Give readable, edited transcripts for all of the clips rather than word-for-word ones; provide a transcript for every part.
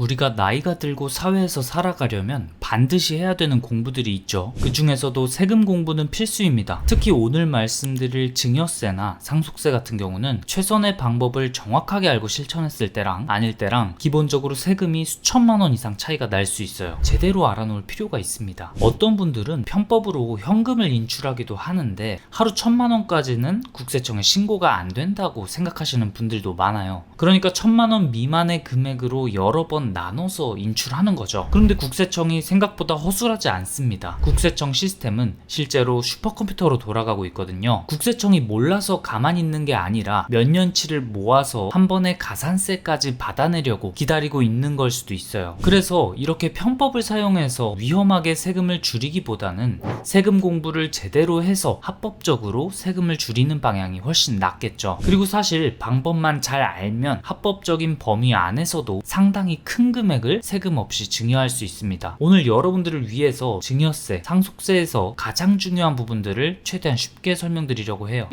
우리가 나이가 들고 사회에서 살아가려면 반드시 해야 되는 공부들이 있죠. 그 중에서도 세금 공부는 필수입니다. 특히 오늘 말씀드릴 증여세나 상속세 같은 경우는 최선의 방법을 정확하게 알고 실천했을 때랑 아닐 때랑 기본적으로 세금이 수천만 원 이상 차이가 날 수 있어요. 제대로 알아놓을 필요가 있습니다. 어떤 분들은 편법으로 현금을 인출하기도 하는데 하루 1,000만 원까지는 국세청에 신고가 안 된다고 생각하시는 분들도 많아요. 그러니까 1,000만 원 미만의 금액으로 여러 번 나눠서 인출하는 거죠. 그런데 국세청이 생각보다 허술하지 않습니다. 국세청 시스템은 실제로 슈퍼컴퓨터로 돌아가고 있거든요. 국세청이 몰라서 가만히 있는 게 아니라 몇 년치를 모아서 한 번에 가산세까지 받아내려고 기다리고 있는 걸 수도 있어요. 그래서 이렇게 편법을 사용해서 위험하게 세금을 줄이기보다는 세금 공부를 제대로 해서 합법적으로 세금을 줄이는 방향이 훨씬 낫겠죠. 그리고 사실 방법만 잘 알면 합법적인 범위 안에서도 상당히 큰 금액을 세금 없이 증여할 수 있습니다. 오늘 여러분들을 위해서 증여세, 상속세에서 가장 중요한 부분들을 최대한 쉽게 설명드리려고 해요.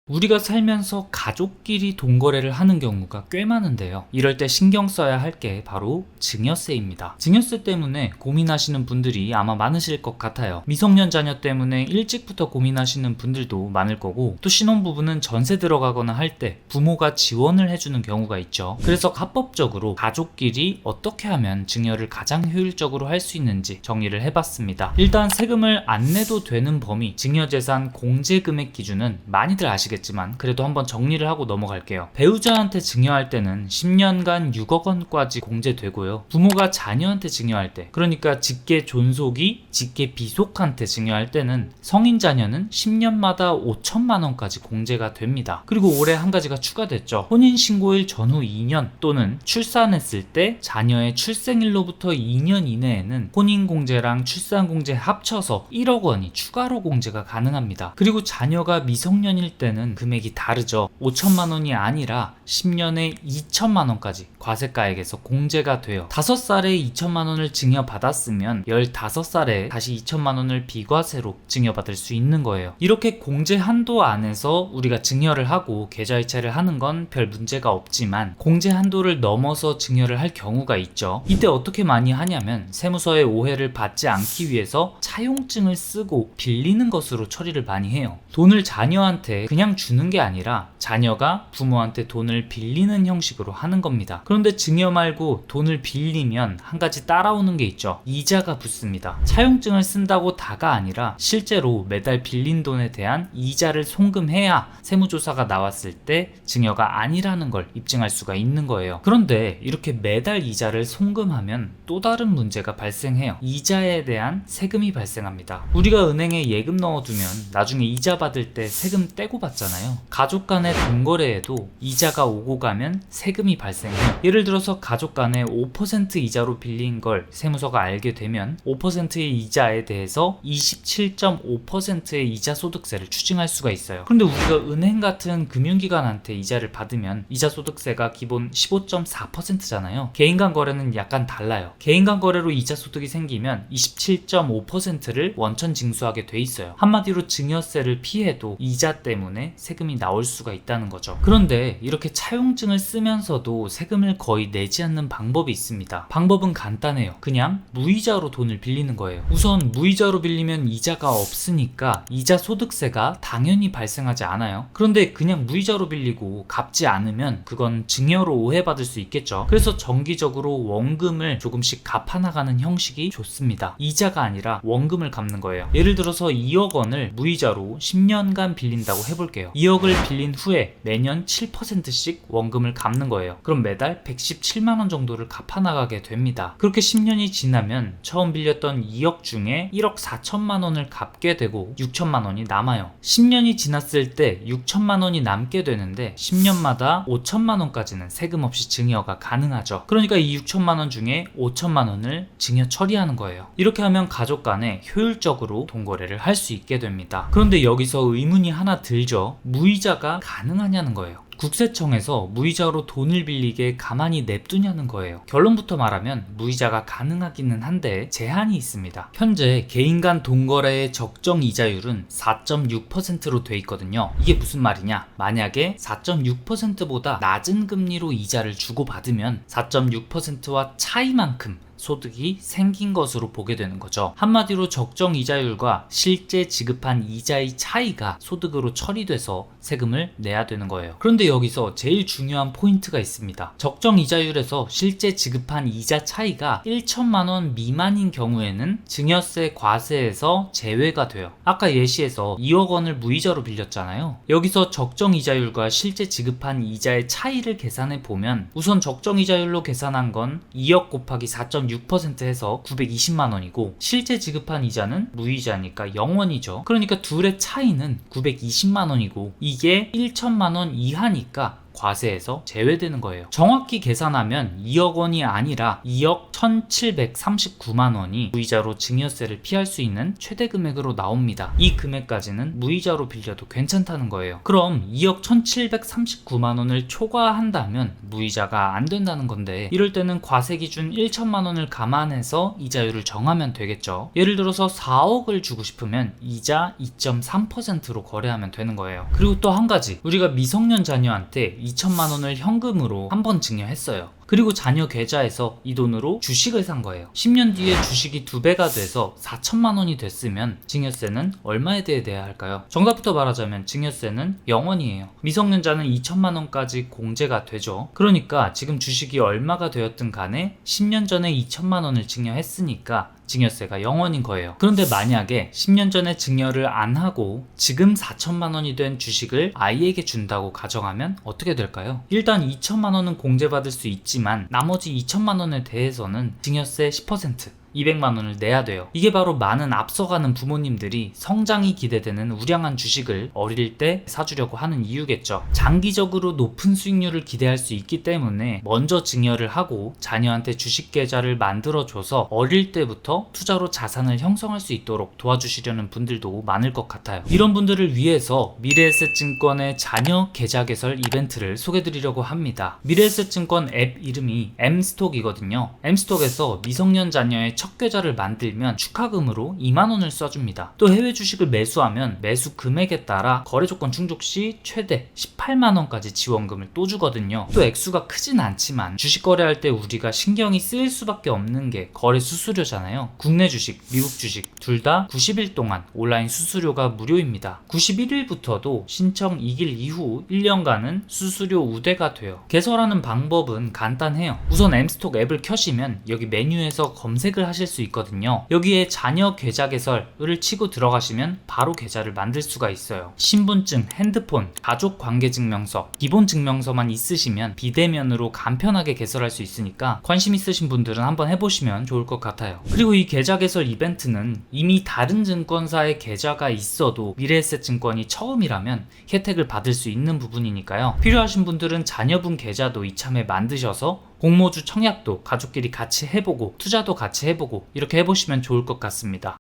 우리가 살면서 가족끼리 돈거래를 하는 경우가 꽤 많은데요. 이럴 때 신경 써야 할 게 바로 증여세입니다. 증여세 때문에 고민하시는 분들이 아마 많으실 것 같아요. 미성년 자녀 때문에 일찍부터 고민하시는 분들도 많을 거고, 또 신혼부부는 전세 들어가거나 할 때 부모가 지원을 해주는 경우가 있죠. 그래서 합법적으로 가족끼리 어떻게 하면 증여를 가장 효율적으로 할 수 있는지 정리를 해봤습니다. 일단 세금을 안 내도 되는 범위, 증여재산 공제금액 기준은 많이들 아시겠지만 그래도 한번 정리를 하고 넘어갈게요. 배우자한테 증여할 때는 10년간 6억 원까지 공제되고요. 부모가 자녀한테 증여할 때, 그러니까 직계 존속이 직계 비속한테 증여할 때는 성인 자녀는 10년마다 5천만 원까지 공제가 됩니다. 그리고 올해 한 가지가 추가됐죠. 혼인신고일 전후 2년 또는 출산했을 때 자녀의 출생일로부터 2년 이내에는 혼인공제랑 출산공제 합쳐서 1억 원이 추가로 공제가 가능합니다. 그리고 자녀가 미성년일 때는 금액이 다르죠. 5천만 원이 아니라 10년에 2천만 원까지 과세가액에서 공제가 돼요. 5살에 2천만 원을 증여받았으면 15살에 다시 2천만 원을 비과세로 증여받을 수 있는 거예요. 이렇게 공제 한도 안에서 우리가 증여를 하고 계좌이체를 하는 건 별 문제가 없지만 공제 한도를 넘어서 증여를 할 경우가 있죠. 이때 어떻게 많이 하냐면 세무서의 오해를 받지 않기 위해서 차용증을 쓰고 빌리는 것으로 처리를 많이 해요. 돈을 자녀한테 그냥 주는 게 아니라 자녀가 부모한테 돈을 빌리는 형식으로 하는 겁니다. 그런데 증여 말고 돈을 빌리면 한 가지 따라오는 게 있죠. 이자가 붙습니다. 차용증을 쓴다고 다가 아니라 실제로 매달 빌린 돈에 대한 이자를 송금해야 세무조사가 나왔을 때 증여가 아니라는 걸 입증할 수가 있는 거예요. 그런데 이렇게 매달 이자를 송금하면 또 다른 문제가 발생해요. 이자에 대한 세금이 발생합니다. 우리가 은행에 예금 넣어두면 나중에 이자 받을 때 세금 떼고 받잖아요. 가족 간의 돈거래에도 이자가 오고 가면 세금이 발생해요. 예를 들어서 가족 간에 5% 이자로 빌린 걸 세무서가 알게 되면 5%의 이자에 대해서 27.5%의 이자 소득세를 추징할 수가 있어요. 그런데 우리가 은행 같은 금융기관한테 이자를 받으면 이자 소득세가 기본 15.4%잖아요. 개인 간 거래는 약간 달라요. 개인 간 거래로 이자 소득이 생기면 27.5%를 원천 징수하게 돼 있어요. 한마디로 증여세를 피해도 이자 때문에 세금이 나올 수가 있다는 거죠. 그런데 이렇게 차용증을 쓰면서도 세금을 거의 내지 않는 방법이 있습니다. 방법은 간단해요. 그냥 무이자로 돈을 빌리는 거예요. 우선 무이자로 빌리면 이자가 없으니까 이자 소득세가 당연히 발생하지 않아요. 그런데 그냥 무이자로 빌리고 갚지 않으면 그건 증여로 오해받을 수 있겠죠. 그래서 정기적으로 원금을 조금씩 갚아나가는 형식이 좋습니다. 이자가 아니라 원금을 갚는 거예요. 예를 들어서 2억 원을 무이자로 10년간 빌린다고 해볼게요. 2억을 빌린 후에 매년 7%씩 원금을 갚는 거예요. 그럼 매달 117만 원 정도를 갚아나가게 됩니다. 그렇게 10년이 지나면 처음 빌렸던 2억 중에 1억 4천만 원을 갚게 되고 6천만 원이 남아요. 10년이 지났을 때 6천만 원이 남게 되는데 10년마다 5천만 원까지는 세금 없이 증여가 가능하죠. 그러니까 이 6천만 원 중에 5천만 원을 증여 처리하는 거예요. 이렇게 하면 가족 간에 효율적으로 돈거래를 할 수 있게 됩니다. 그런데 여기서 의문이 하나 들죠. 무이자가 가능하냐는 거예요. 국세청에서 무이자로 돈을 빌리게 가만히 냅두냐는 거예요. 결론부터 말하면 무이자가 가능하기는 한데 제한이 있습니다. 현재 개인 간 돈거래의 적정 이자율은 4.6%로 돼 있거든요. 이게 무슨 말이냐? 만약에 4.6%보다 낮은 금리로 이자를 주고받으면 4.6%와 차이만큼 소득이 생긴 것으로 보게 되는 거죠. 한마디로 적정 이자율과 실제 지급한 이자의 차이가 소득으로 처리돼서 세금을 내야 되는 거예요. 그런데 여기서 제일 중요한 포인트가 있습니다. 적정 이자율에서 실제 지급한 이자 차이가 1천만 원 미만인 경우에는 증여세 과세에서 제외가 돼요. 아까 예시에서 2억 원을 무이자로 빌렸잖아요. 여기서 적정 이자율과 실제 지급한 이자의 차이를 계산해 보면 우선 적정 이자율로 계산한 건 2억 곱하기 4.6% 해서 920만 원이고 실제 지급한 이자는 무이자니까 0원이죠. 그러니까 둘의 차이는 920만 원이고 이게 1천만 원 이하니까 과세에서 제외되는 거예요. 정확히 계산하면 2억 원이 아니라 2억 1,739만 원이 무이자로 증여세를 피할 수 있는 최대 금액으로 나옵니다. 이 금액까지는 무이자로 빌려도 괜찮다는 거예요. 그럼 2억 1,739만 원을 초과한다면 무이자가 안 된다는 건데 이럴 때는 과세 기준 1천만 원을 감안해서 이자율을 정하면 되겠죠. 예를 들어서 4억을 주고 싶으면 이자 2.3%로 거래하면 되는 거예요. 그리고 또 한 가지, 우리가 미성년 자녀한테 2천만 원을 현금으로 한 번 증여했어요. 그리고 자녀 계좌에서 이 돈으로 주식을 산 거예요. 10년 뒤에 주식이 2배가 돼서 4천만 원이 됐으면 증여세는 얼마에 대해 내야 할까요? 정답부터 말하자면 증여세는 0원이에요. 미성년자는 2천만 원까지 공제가 되죠. 그러니까 지금 주식이 얼마가 되었든 간에 10년 전에 2천만 원을 증여했으니까 증여세가 0원인 거예요. 그런데 만약에 10년 전에 증여를 안 하고 지금 4천만 원이 된 주식을 아이에게 준다고 가정하면 어떻게 될까요? 일단 2천만 원은 공제받을 수 있지만 나머지 2천만 원에 대해서는 증여세 10%, 200만 원을 내야 돼요. 이게 바로 많은 앞서가는 부모님들이 성장이 기대되는 우량한 주식을 어릴 때 사주려고 하는 이유겠죠. 장기적으로 높은 수익률을 기대할 수 있기 때문에 먼저 증여를 하고 자녀한테 주식 계좌를 만들어줘서 어릴 때부터 투자로 자산을 형성할 수 있도록 도와주시려는 분들도 많을 것 같아요. 이런 분들을 위해서 미래에셋증권의 자녀 계좌 개설 이벤트를 소개드리려고 합니다. 미래에셋증권 앱 이름이 M스톡이거든요. M스톡에서 미성년 자녀의 첫 계좌를 만들면 축하금으로 2만 원을 써줍니다. 또 해외 주식을 매수하면 매수 금액에 따라 거래 조건 충족 시 최대 18만 원까지 지원금을 또 주거든요. 또 액수가 크진 않지만 주식 거래할 때 우리가 신경이 쓰일 수밖에 없는 게 거래 수수료잖아요. 국내 주식, 미국 주식 둘 다 90일 동안 온라인 수수료가 무료입니다. 91일부터도 신청 2일 이후 1년간은 수수료 우대가 돼요. 개설하는 방법은 간단해요. 우선 M스톡 앱을 켜시면 여기 메뉴에서 검색을 하실 수 있거든요. 여기에 자녀 계좌 개설을 치고 들어가시면 바로 계좌를 만들 수가 있어요. 신분증, 핸드폰, 가족 관계 증명서, 기본 증명서만 있으시면 비대면으로 간편하게 개설할 수 있으니까 관심 있으신 분들은 한번 해보시면 좋을 것 같아요. 그리고 이 계좌 개설 이벤트는 이미 다른 증권사의 계좌가 있어도 미래에셋증권이 처음이라면 혜택을 받을 수 있는 부분이니까요. 필요하신 분들은 자녀분 계좌도 이참에 만드셔서 공모주 청약도 가족끼리 같이 해보고 투자도 같이 해보고 이렇게 해보시면 좋을 것 같습니다.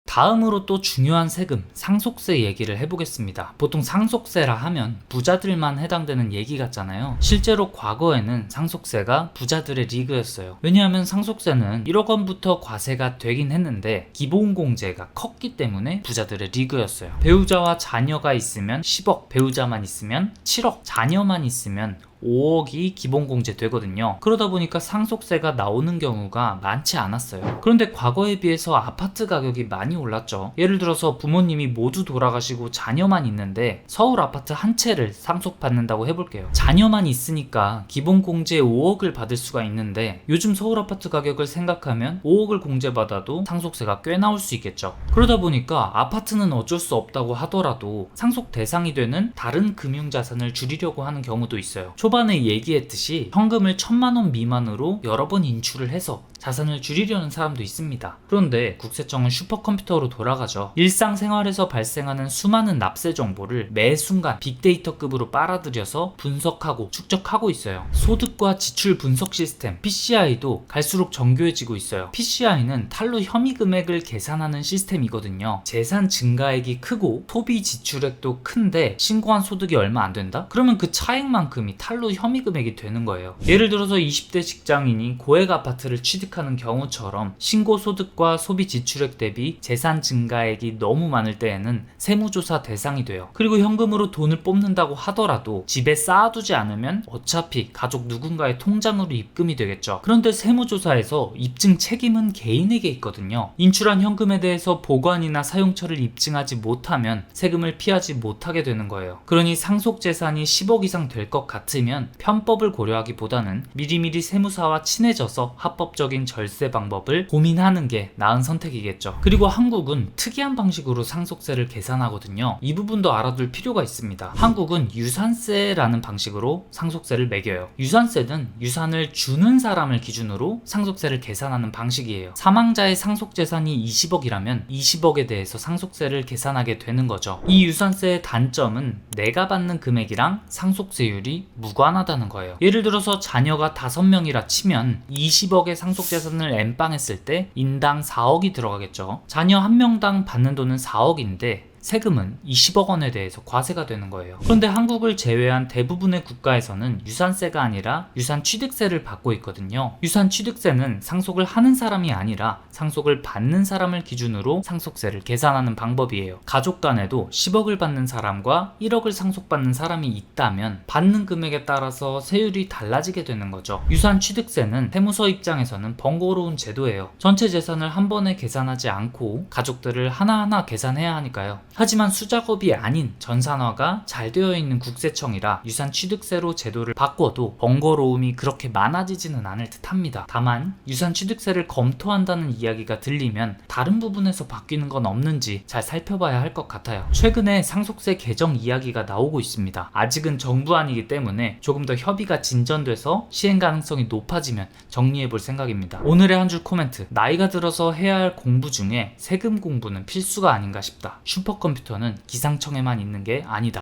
다음으로 또 중요한 세금, 상속세 얘기를 해보겠습니다. 보통 상속세라 하면 부자들만 해당되는 얘기 같잖아요. 실제로 과거에는 상속세가 부자들의 리그였어요. 왜냐하면 상속세는 1억 원부터 과세가 되긴 했는데 기본공제가 컸기 때문에 부자들의 리그였어요. 배우자와 자녀가 있으면 10억, 배우자만 있으면 7억, 자녀만 있으면 5억이 기본공제 되거든요. 그러다 보니까 상속세가 나오는 경우가 많지 않았어요. 그런데 과거에 비해서 아파트 가격이 많이 올랐죠. 예를 들어서 부모님이 모두 돌아가시고 자녀만 있는데 서울 아파트 한 채를 상속받는다고 해볼게요. 자녀만 있으니까 기본공제 5억을 받을 수가 있는데 요즘 서울 아파트 가격을 생각하면 5억을 공제받아도 상속세가 꽤 나올 수 있겠죠. 그러다 보니까 아파트는 어쩔 수 없다고 하더라도 상속 대상이 되는 다른 금융자산을 줄이려고 하는 경우도 있어요. 초반에 얘기했듯이 현금을 1,000만 원 미만으로 여러 번 인출을 해서 자산을 줄이려는 사람도 있습니다. 그런데 국세청은 슈퍼컴퓨터로 돌아가죠. 일상생활에서 발생하는 수많은 납세 정보를 매 순간 빅데이터급으로 빨아들여서 분석하고 축적하고 있어요. 소득과 지출 분석 시스템 PCI도 갈수록 정교해지고 있어요. PCI는 탈루 혐의 금액을 계산하는 시스템이거든요. 재산 증가액이 크고 소비 지출액도 큰데 신고한 소득이 얼마 안 된다? 그러면 그 차액만큼이 탈루 혐의 금액이 되는 거예요. 예를 들어서 20대 직장인이 고액 아파트를 취득하는 경우처럼 신고 소득과 소비 지출액 대비 재산 증가액이 너무 많을 때에는 세무조사 대상이 돼요. 그리고 현금으로 돈을 뽑는다고 하더라도 집에 쌓아두지 않으면 어차피 가족 누군가의 통장으로 입금이 되겠죠. 그런데 세무조사에서 입증 책임은 개인에게 있거든요. 인출한 현금에 대해서 보관이나 사용처를 입증하지 못하면 세금을 피하지 못하게 되는 거예요. 그러니 상속재산이 10억 이상 될 것 같으면 편법을 고려하기보다는 미리미리 세무사와 친해져서 합법적인 절세 방법을 고민하는 게 나은 선택이겠죠. 그리고 한국은 특이한 방식으로 상속세를 계산하거든요. 이 부분도 알아둘 필요가 있습니다. 한국은 유산세라는 방식으로 상속세를 매겨요. 유산세는 유산을 주는 사람을 기준으로 상속세를 계산하는 방식이에요. 사망자의 상속재산이 20억이라면 20억에 대해서 상속세를 계산하게 되는 거죠. 이 유산세의 단점은 내가 받는 금액이랑 상속세율이 무관하다는 거예요. 예를 들어서 자녀가 5명이라 치면 20억의 상속재산을 엠빵했을 때 인당 4억이 들어가겠죠. 자녀 1명당 받는 돈은 4억인데 세금은 20억 원에 대해서 과세가 되는 거예요. 그런데 한국을 제외한 대부분의 국가에서는 유산세가 아니라 유산취득세를 받고 있거든요. 유산취득세는 상속을 하는 사람이 아니라 상속을 받는 사람을 기준으로 상속세를 계산하는 방법이에요. 가족 간에도 10억을 받는 사람과 1억을 상속받는 사람이 있다면 받는 금액에 따라서 세율이 달라지게 되는 거죠. 유산취득세는 세무서 입장에서는 번거로운 제도예요. 전체 재산을 한 번에 계산하지 않고 가족들을 하나하나 계산해야 하니까요. 하지만 수작업이 아닌 전산화가 잘 되어 있는 국세청이라 유산취득세로 제도를 바꿔도 번거로움이 그렇게 많아지지는 않을 듯 합니다. 다만 유산취득세를 검토한다는 이야기가 들리면 다른 부분에서 바뀌는 건 없는지 잘 살펴봐야 할 것 같아요. 최근에 상속세 개정 이야기가 나오고 있습니다. 아직은 정부안이기 때문에 조금 더 협의가 진전돼서 시행 가능성이 높아지면 정리해 볼 생각입니다. 오늘의 한 줄 코멘트. 나이가 들어서 해야 할 공부 중에 세금 공부는 필수가 아닌가 싶다. 슈퍼컴퓨터는 기상청에만 있는 게 아니다.